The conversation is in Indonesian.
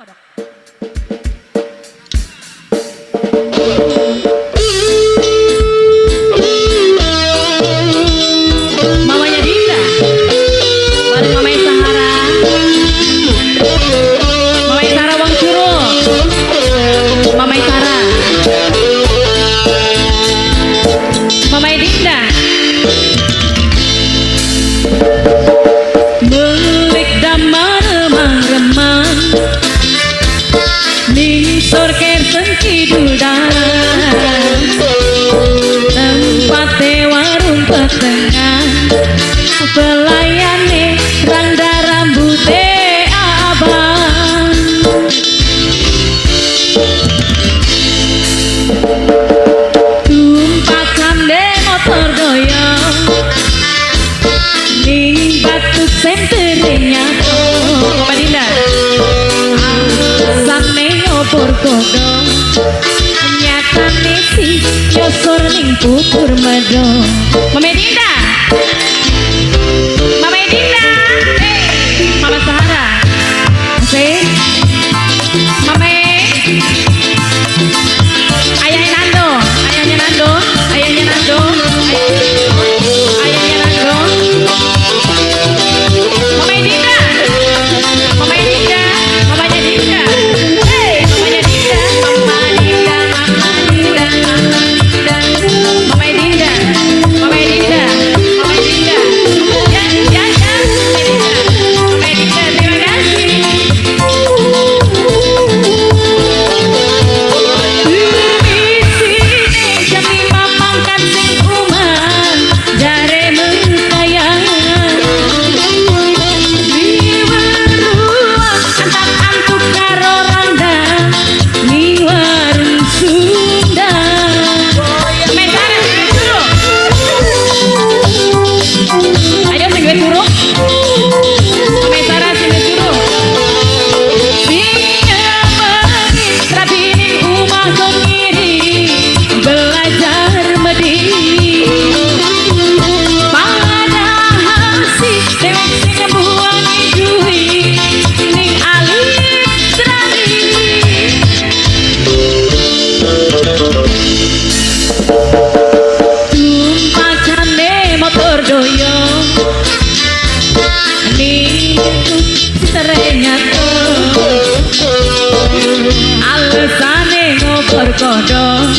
kodok. Mamanya Dinda bareng Mamanya Sahara. Mamanya Sahara Wang Curug. Mamanya Sahara. Mamanya Dinda. Melik damar remang-remang Nisor kersen kidudan tempat warung petengah pelayane randa rambute abang tumpakan de motor doyong ning batu senternya Mama Dinda asane ngopor kodong nyatane si nyosor ning pukur medong Mama Dinda Mama Dinda Mama Sahara asik Mama ayahnya Nando ayahnya Nando ayahnya Nando ayahnya Nando Mama Dinda Mamanya Dinda Mamanya Dinda Mamanya Dinda Mama Dinda Mama Dinda Mama Dinda Mamanya Dinda Mamanya Dinda Mamanya Dinda ya ya ya Mamanya Dinda terima kasih Permisi jam 5 mangkat sing umang jare mengkayang antuk karo randa ning warung Sunda Mentara sing suruh ayo sing suruh Mentara sing suruh sing ngemeni rabi ning umah kiri belajar medi padahal si dewek sing ngebuangi duit ning alis rani tumpakane motor doyong ning terenya alesane ngopor kodong